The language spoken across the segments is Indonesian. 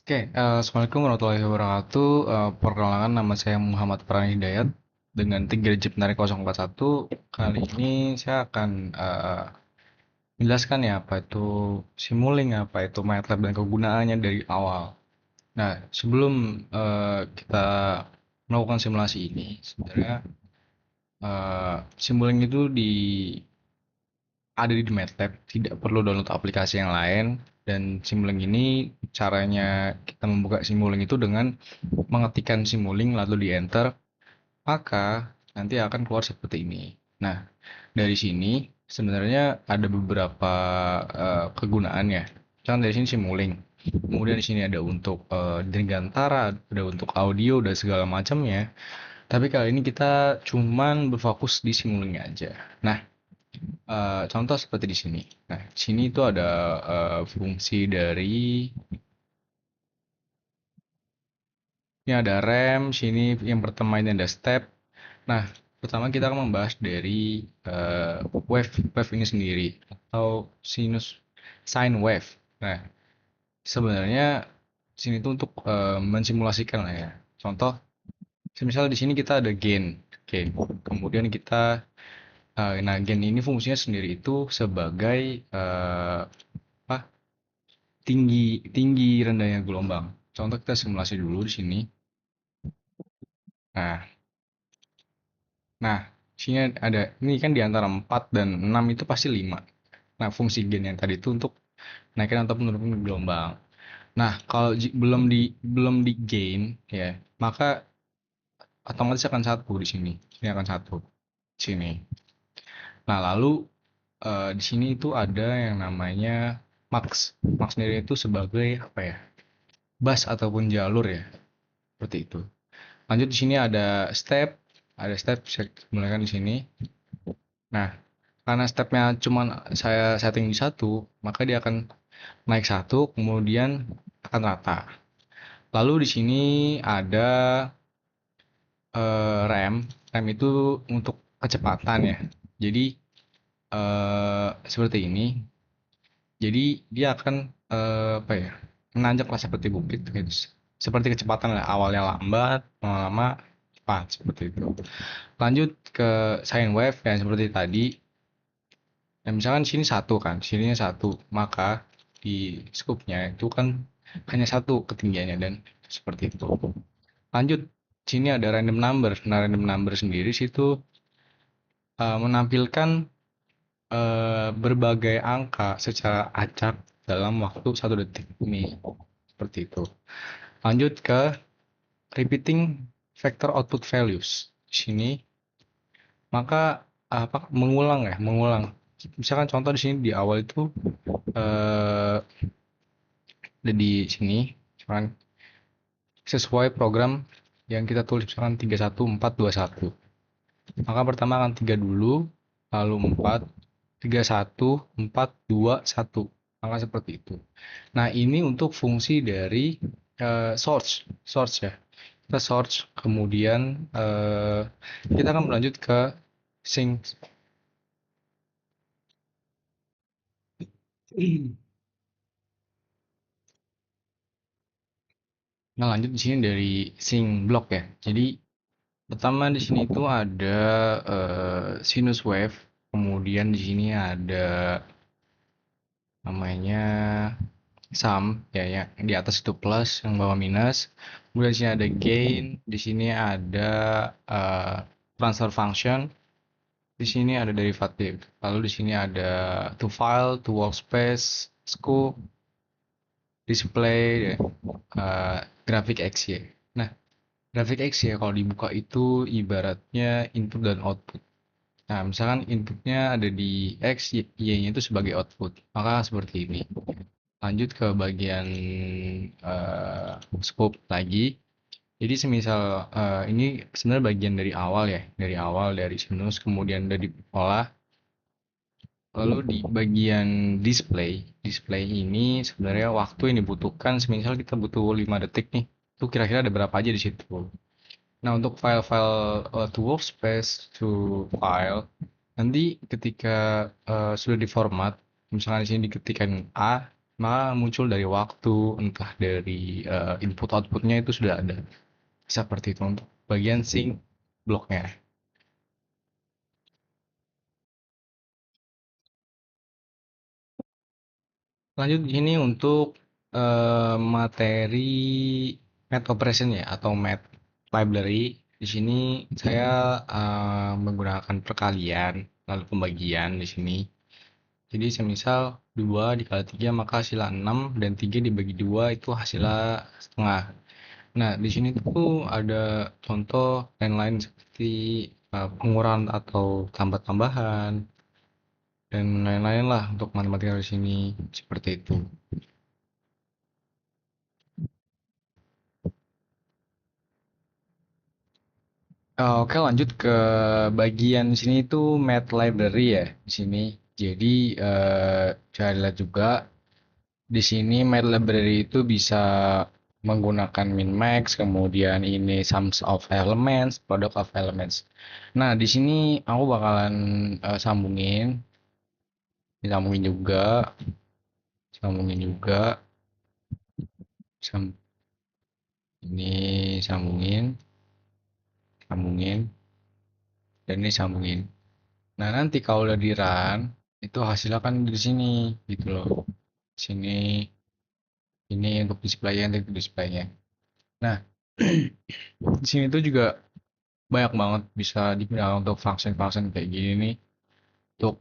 Assalamualaikum warahmatullahi wabarakatuh. Perkenalkan, nama saya Muhammad Farhan Hidayat dengan 3 digit penarik 041. Kali ini saya akan menjelaskan ya apa itu Simulink, apa itu MATLAB dan kegunaannya dari awal. Nah, sebelum kita melakukan simulasi ini, sebenarnya Simulink itu ada di MATLAB, tidak perlu download aplikasi yang lain. Dan Simulink ini caranya kita membuka Simulink itu dengan mengetikkan Simulink lalu di enter, maka nanti akan keluar seperti ini. Nah, dari sini sebenarnya ada beberapa kegunaan ya. Misalkan dari sini Simulink. Kemudian di sini ada untuk dirgantara, ada untuk audio dan segala macamnya. Tapi kali ini kita cuman berfokus di Simulink aja. Nah, contoh seperti di sini. Nah, di sini itu ada fungsi dari ini ada rem, sini yang pertama ini ada step. Nah, pertama kita akan membahas dari wave ini sendiri atau sine wave. Nah, sebenarnya sini tuh untuk mensimulasikan lah ya. Contoh, misal di sini kita ada gain. Kemudian kita nah gain ini fungsinya sendiri itu sebagai apa? Tinggi tinggi rendahnya gelombang. Contoh kita simulasi dulu di sini. Nah, Nah, sini ada, ini kan di antara 4 dan 6 itu pasti 5. Nah, fungsi gain yang tadi itu untuk naikkan atau menurunkan gelombang. Nah, kalau belum di gain ya, maka otomatis akan satu di sini. Ini akan satu. Sini. Nah, lalu di sini itu ada yang namanya max. Max sendiri itu sebagai apa ya? Bus ataupun jalur ya. Seperti itu. Lanjut di sini ada step saya mulaikan di sini. Nah, karena stepnya cuma saya setting di satu, maka dia akan naik satu, kemudian akan rata. Lalu di sini ada rem. Rem itu untuk kecepatan ya. Jadi seperti ini. Jadi dia akan apa ya? Menanjak lah seperti bukit gitu. Seperti kecepatan lah. Awalnya lambat, lama-lama cepat seperti itu. Lanjut ke sine wave yang seperti tadi. Nah, misalkan sini satu kan, sininya satu, maka di scope-nya itu kan hanya satu ketinggiannya dan seperti itu. Lanjut, sini ada random number. Nah, random number sendiri situ menampilkan berbagai angka secara acak dalam waktu 1 detik ini. Seperti itu. Lanjut ke repeating vector output values. Di sini, maka apa mengulang ya, mengulang. Misalkan contoh di sini di awal itu eh, ada di sini misalkan sesuai program yang kita tulis misalkan 31421, maka pertama akan 3 dulu, lalu 4, 31 4 2 1, maka seperti itu. Nah, ini untuk fungsi dari source ya, kita source, kemudian kita akan berlanjut ke sync. Nah, lanjut di sini dari sync block ya. Jadi pertama di sini itu ada sinus wave, kemudian di sini ada namanya sum ya, yang di atas itu plus, yang bawah minus. Kemudian di sini ada gain, di sini ada eh, transfer function, di sini ada derivative. Lalu di sini ada to file, to workspace, scope, display, grafik XY. Nah, grafik XY kalau dibuka itu ibaratnya input dan output. Nah, misalkan inputnya ada di X, Y-nya itu sebagai output, maka seperti ini. Lanjut ke bagian scope lagi. Jadi semisal ini sebenarnya bagian dari awal ya, dari sinus, kemudian dari olah. Lalu di bagian display ini sebenarnya waktu yang dibutuhkan, semisal kita butuh 5 detik nih, itu kira-kira ada berapa aja di situ. Nah, untuk file-file to workspace, to file, nanti ketika sudah diformat, misalnya di sini diketikkan A, maka muncul dari waktu, entah dari input outputnya itu sudah ada. Seperti itu untuk bagian sync bloknya. Lanjut di sini untuk materi math operation ya atau math library. Di sini saya menggunakan perkalian lalu pembagian di sini. Jadi semisal 2 dikali 3 maka hasilnya 6 dan 3 dibagi 2 itu hasilnya setengah. Nah, di sini tuh ada contoh lain-lain seperti pengurangan atau tambah-tambahan dan lain-lain lah untuk matematika di sini seperti itu. Oke, lanjut ke bagian sini itu Math Library ya di sini. Jadi saya lihat juga di sini Math Library itu bisa menggunakan min-max, kemudian ini sums of elements, product of elements. Nah, di sini aku bakalan sambungin, disambungin juga, sambungin juga, sam ini sambungin, sambungin, dan ini sambungin. Nah, nanti kalau udah di run, itu hasilnya kan di sini, gitu loh. Sini, ini untuk displaynya, untuk displaynya. Nah, di sini tuh juga banyak banget bisa digunakan untuk function-function kayak gini nih, untuk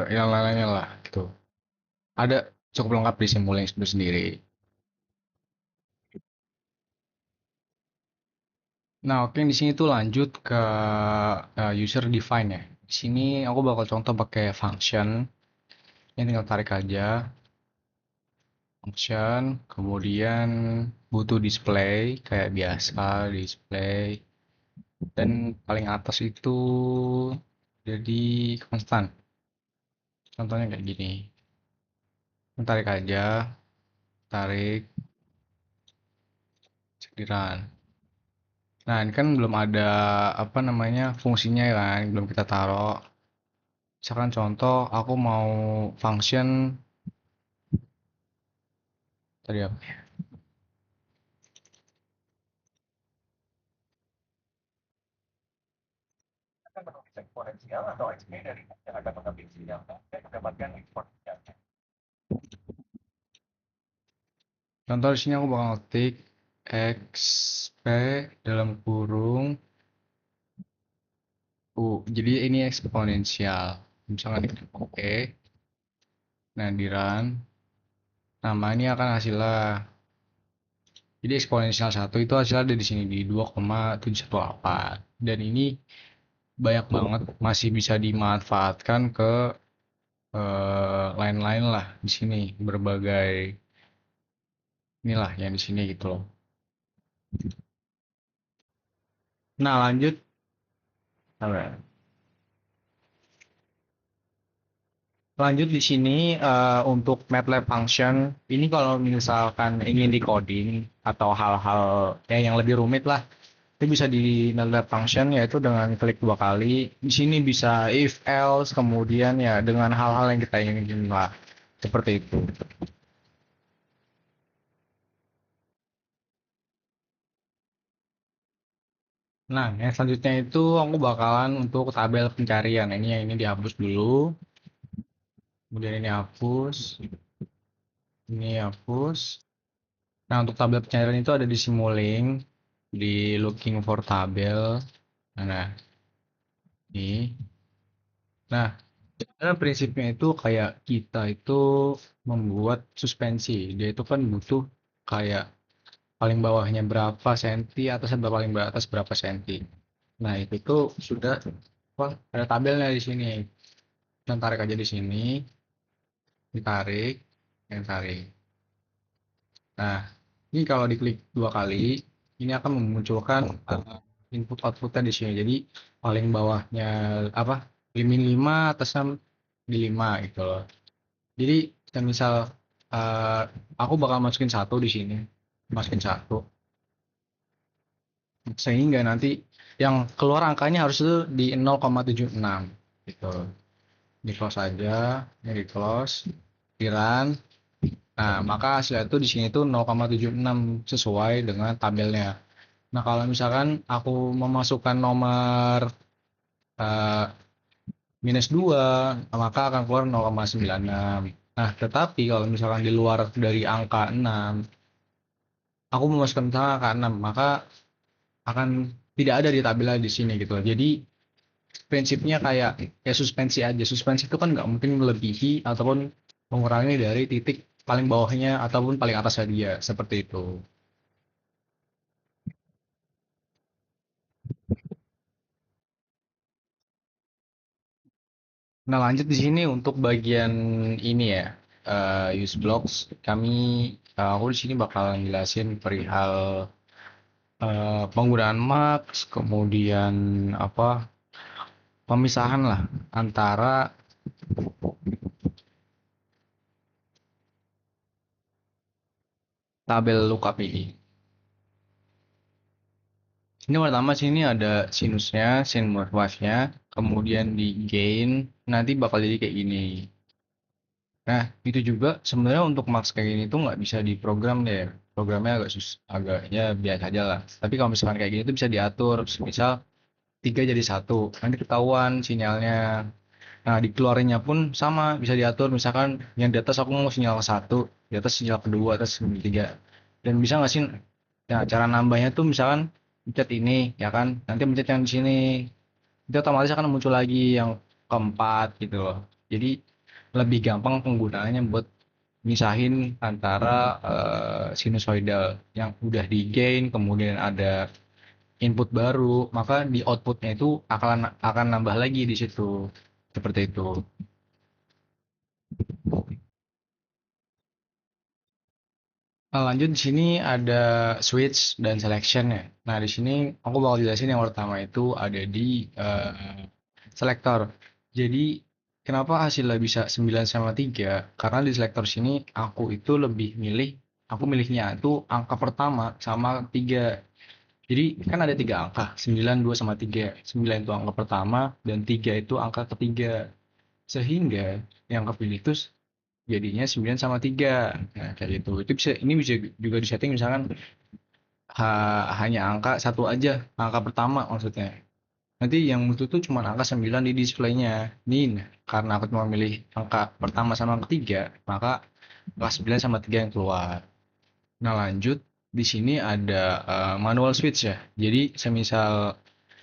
yang lain-lainnya lah, gitu. Ada cukup lengkap di Simulink itu sendiri. Nah, oke di sini tuh lanjut ke user define ya. Di sini aku bakal contoh pakai function. Ini tinggal tarik aja function, kemudian butuh display kayak biasa display dan paling atas itu jadi konstan. Contohnya kayak gini. Tarik aja, tarik sediran. Nah, ini kan belum ada apa namanya fungsinya ya kan, belum kita taruh. Misalkan contoh aku mau function tadi apa? Eksponensial atau XP dari yang akan mengambil sinyal dan mendapatkan eksponensialnya. Contoh di sini aku bakal ngetik XP dalam kurung U. Jadi ini eksponensial. Misalkan ini oke. Nah, di run. Nama ini akan hasilnya. Jadi eksponensial 1 itu hasilnya ada di sini di 2,718. Dan ini banyak banget masih bisa dimanfaatkan ke lain-lain lah di sini berbagai inilah yang di sini gitu loh. Nah, lanjut. Nah, lanjut di sini untuk MATLAB function, ini kalau misalkan ingin di coding atau hal-hal yang lebih rumit lah, itu bisa di MATLAB function yaitu dengan klik 2 kali. Di sini bisa if else, kemudian ya dengan hal-hal yang kita ingin lah, seperti itu. Nah, yang selanjutnya itu aku bakalan untuk tabel pencarian. Ini dihapus dulu, kemudian ini hapus, ini hapus. Nah, untuk tabel pencarian itu ada di Simulink, di looking for tabel. Nah, ini. Nah, karena prinsipnya itu kayak kita itu membuat suspensi. Dia itu kan butuh kayak paling bawahnya berapa senti, atasnya paling atas berapa senti. Nah, itu tuh sudah wah, ada tabelnya di sini. Dan tarik aja di sini, ditarik, yang tarik. Nah, ini kalau diklik 2 kali, ini akan memunculkan input outputnya di sini. Jadi paling bawahnya apa? Min 5 atasnya di 5 gitu loh. Jadi misal eh, aku bakal masukin satu di sini, masukin satu, sehingga nanti yang keluar angkanya harus itu di 0,76 gitu. di close aja, ini di close, di run. Nah, maka hasilnya itu di sini tuh 0,76 sesuai dengan tabelnya. Nah, kalau misalkan aku memasukkan nomor eh, -2, maka akan keluar 0,96. Nah, tetapi kalau misalkan di luar dari angka 6, aku memasukkan misalkan angka 6, maka akan tidak ada di tabelnya di sini gitu. Jadi prinsipnya kayak ya suspensi aja. Suspensi itu kan nggak mungkin melebihi ataupun mengurangi dari titik paling bawahnya ataupun paling atasnya dia seperti itu. Nah, lanjut di sini untuk bagian ini ya, use blocks. Aku di sini bakal jelasin perihal penggunaan max, kemudian apa pemisahan lah antara tabel lookup ini. Ini pertama sini ada sinusnya, sin wave-nya, kemudian di gain nanti bakal jadi kayak gini. Nah, itu juga sebenarnya untuk max kayak gini tuh nggak bisa diprogram deh. Programnya agaknya biasa aja lah. Tapi kalau misalkan kayak gini tuh bisa diatur. Misal 3 jadi satu, nanti ketahuan sinyalnya. Nah, dikeluarinnya pun sama, bisa diatur. Misalkan yang di atas aku mau sinyal ke satu, di atas sinyal kedua, atas ketiga. Dan bisa nggak sih, nah, cara nambahnya tuh misalkan pencet ini, ya kan? Nanti pencet yang di sini, itu otomatis akan muncul lagi yang keempat gitu loh. Jadi lebih gampang penggunaannya buat misahin antara sinusoidal yang udah di gain, kemudian ada input baru, maka di outputnya itu akan nambah lagi di situ. Seperti itu. Nah, lanjut di sini ada switch dan selection ya. Nah, di sini aku bakal jelasin yang pertama itu ada di selektor. Jadi, kenapa hasilnya bisa 9 sama 3? Karena di selektor sini aku milihnya itu angka pertama sama 3. Jadi, kan ada 3 angka, 9, 2, sama 3. 9 itu angka pertama, dan 3 itu angka ketiga. Sehingga yang kepilih itu jadinya 9 sama 3. Nah, kayak gitu. Ini bisa juga disetting misalkan hanya angka satu aja, angka pertama maksudnya. Nanti yang muncul tuh cuma angka 9 di displaynya. Ini karena aku cuma milih angka pertama sama ketiga, maka angka 9 sama 3 yang keluar. Nah, lanjut di sini ada manual switch ya. Jadi semisal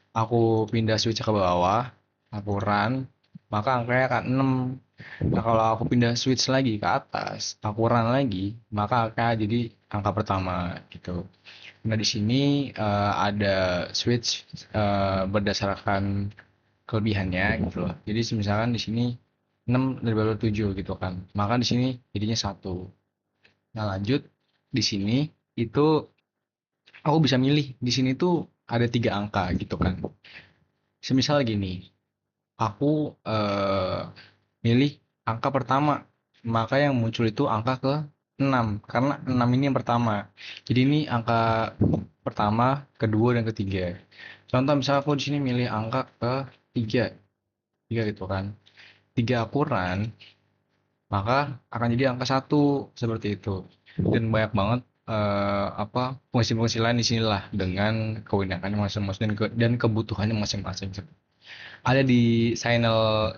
aku pindah switch ke bawah, aku run, maka angkanya akan 6. Nah, kalau aku pindah switch lagi ke atas, aku run lagi, maka akan jadi angka pertama gitu. Nah, di sini ada switch berdasarkan kelebihannya gitu loh. Jadi misalkan di sini 6 dari bawah 7 gitu kan. Maka di sini jadinya satu. Nah, lanjut di sini itu aku bisa milih. Di sini tuh ada 3 angka gitu kan. Semisal gini, aku milih angka pertama, maka yang muncul itu angka ke 6 karena 6 ini yang pertama. Jadi ini angka pertama, kedua, dan ketiga. Contoh misalnya aku di sini milih angka ke 3, 3 gitu kan. 3 akuran, maka akan jadi angka satu seperti itu. Dan banyak banget apa fungsi-fungsi lain di sinilah dengan kewenangannya masing-masing dan kebutuhannya masing-masing. Ada di signal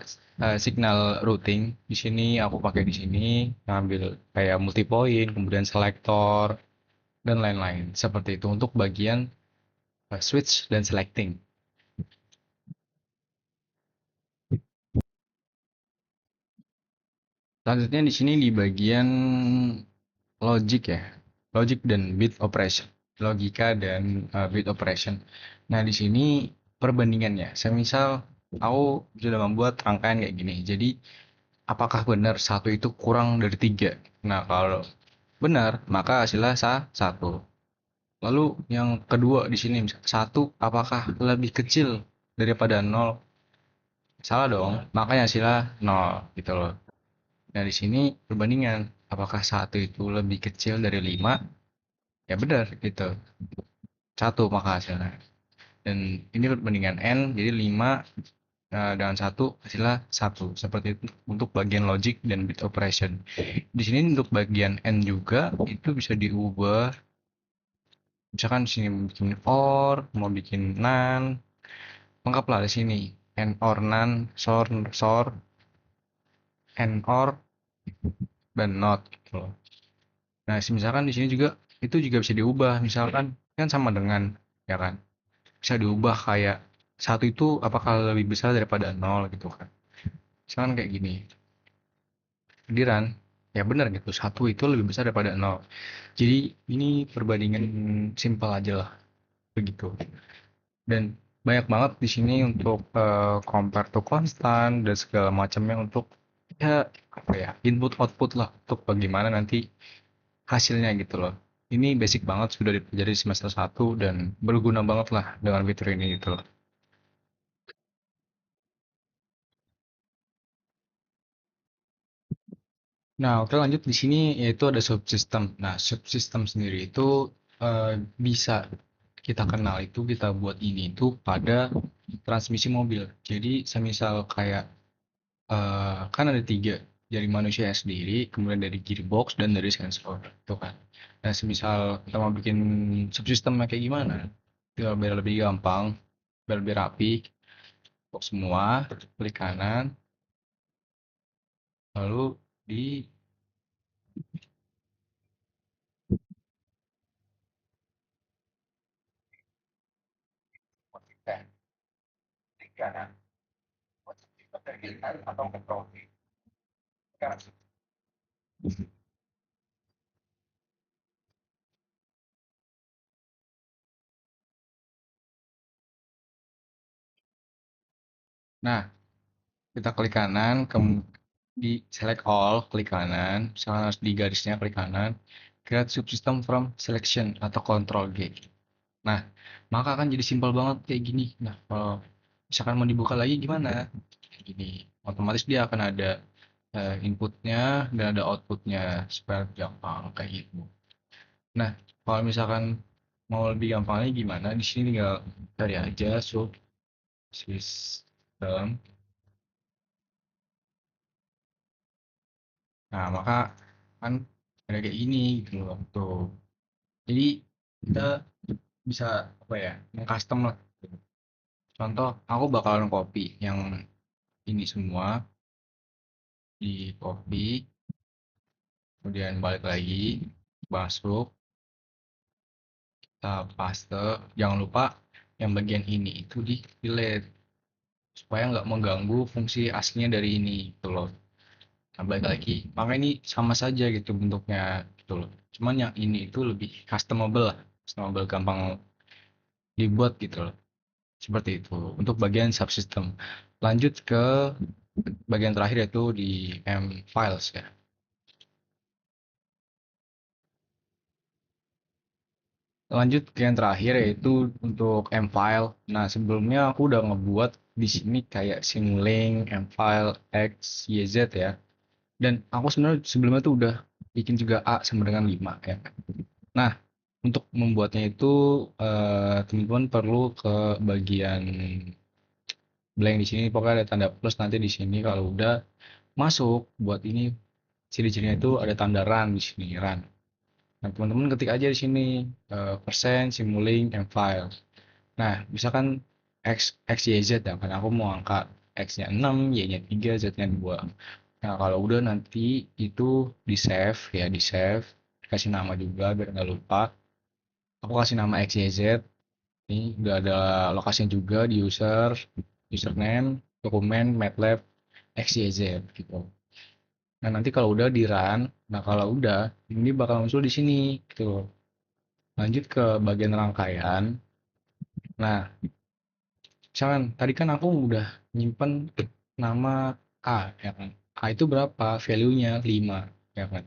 signal routing. Di sini aku pakai di sini ngambil kayak multi point, kemudian selektor dan lain-lain. Seperti itu untuk bagian switch dan selecting. Selanjutnya di sini di bagian logic ya. Logic dan bit operation. Logika dan bit operation. Nah, di sini perbandingannya. Semisal aku sudah membuat rangkaian kayak gini. Jadi apakah benar satu itu kurang dari 3? Nah, kalau benar, maka hasilnya satu. Lalu yang kedua di sini, satu apakah lebih kecil daripada nol? Salah dong, makanya hasilnya nol gitu loh. Nah, di sini perbandingan, apakah satu itu lebih kecil dari 5? Ya benar gitu, satu maka hasilnya. Dan ini perbandingan n, jadi 5 dengan satu hasilnya satu. Seperti itu untuk bagian logic dan bit operation. Di sini untuk bagian N juga itu bisa diubah. Misalkan di sini mau bikin OR, mau bikin NaN, lengkap lah di sini. N OR NaN, SOR, N OR, dan NOT gitu loh. Nah, misalkan di sini juga itu juga bisa diubah. Misalkan kan sama dengan ya kan. Bisa diubah kayak satu itu apakah lebih besar daripada nol gitu kan. Misalkan kayak gini. Pediran, ya benar gitu. Satu itu lebih besar daripada nol. Jadi ini perbandingan simpel aja lah begitu. Dan banyak banget di sini untuk compare to constant dan segala macamnya untuk ya apa ya input output lah untuk bagaimana nanti hasilnya gitu loh. Ini basic banget sudah dipelajari di semester satu dan berguna banget lah dengan fitur ini gitu loh. Nah, oke lanjut di sini yaitu ada subsystem. Nah, subsystem sendiri itu bisa kita kenal itu kita buat ini itu pada transmisi mobil. Jadi, semisal kayak kan ada tiga dari manusia sendiri, kemudian dari gearbox dan dari sensor, itu kan. Nah, semisal kita mau bikin subsistemnya kayak gimana? Biar lebih gampang, biar lebih rapi, untuk semua, klik kanan, lalu dimatikan, klik kanan, klik kanan atau kontrol kanan. Nah, kita klik kanan, di select all, klik kanan, misalnya harus di garisnya klik kanan, create subsystem from selection atau control G. Nah, maka akan jadi simpel banget kayak gini. Nah, kalau misalkan mau dibuka lagi gimana? Kayak gini. Otomatis dia akan ada inputnya dan ada outputnya supaya gampang kayak gitu. Nah, kalau misalkan mau lebih gampang lagi gimana? Di sini tinggal cari aja subsystem. Nah, maka kan ada kayak gini gitu loh. Tuh. Jadi kita bisa apa ya? Mengcustom lah. Contoh, aku bakalan copy yang ini semua di copy, kemudian balik lagi, masuk, kita paste. Jangan lupa yang bagian ini itu di delete supaya nggak mengganggu fungsi aslinya dari ini gitu loh. Nah, balik lagi. Maka ini sama saja gitu bentuknya gitu loh. Cuman yang ini itu lebih customable lah, customable gampang dibuat gitu loh. Seperti itu untuk bagian subsystem. Lanjut ke bagian terakhir yaitu di M files ya. Lanjut ke yang terakhir yaitu untuk M-File. Nah, sebelumnya aku udah ngebuat di sini kayak Simulink, M-File, X, YZ ya. Dan aku sebenarnya sebelumnya tuh udah bikin juga A sama dengan 5 ya. Nah, untuk membuatnya itu teman-teman perlu ke bagian blank di sini pokoknya ada tanda plus nanti di sini kalau udah masuk buat ini ciri-cirinya itu ada tanda run di sini run. Nah, teman-teman ketik aja di sini persen Simulink M-File. Nah, misalkan X, Y, Z ya kan aku mau angka X-nya 6, Y-nya 3, Z-nya 2. Nah, kalau udah nanti itu di save ya, di save. Kasih nama juga biar nggak lupa. Aku kasih nama X, Y, Z. Ini udah ada lokasinya juga di username, dokumen, MATLAB, X, Y, Z gitu. Nah, nanti kalau udah di run, nah kalau udah ini bakal muncul di sini gitu. Lanjut ke bagian rangkaian. Nah, misalkan tadi kan aku udah nyimpen nama A ya kan. A itu berapa? Value-nya 5 ya kan.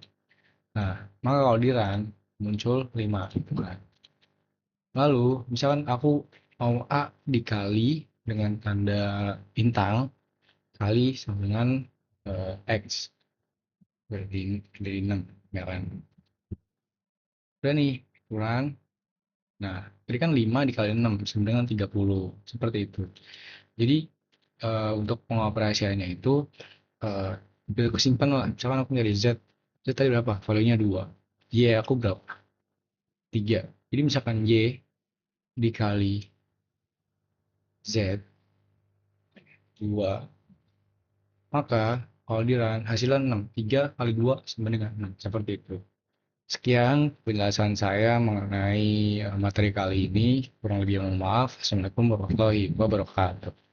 Nah, maka kalau di run muncul 5 gitu kan. Lalu misalkan aku mau A dikali dengan tanda bintang kali sama dengan X dari 6 ya kan. Udah nih run. Nah, tadi kan 5 dikali 6 sama dengan 30 seperti itu. Jadi untuk pengoperasiannya itu eh aku simpan lah. Misalkan aku nyari Z, Z tadi berapa? Value-nya 2. Y aku berapa? 3. Jadi misalkan Y dikali Z 2, maka kalau di run hasilnya 6. 3 kali 2 sama dengan 6. Seperti itu. Sekian penjelasan saya mengenai materi kali ini. Kurang lebih mohon maaf. Assalamualaikum warahmatullahi wabarakatuh.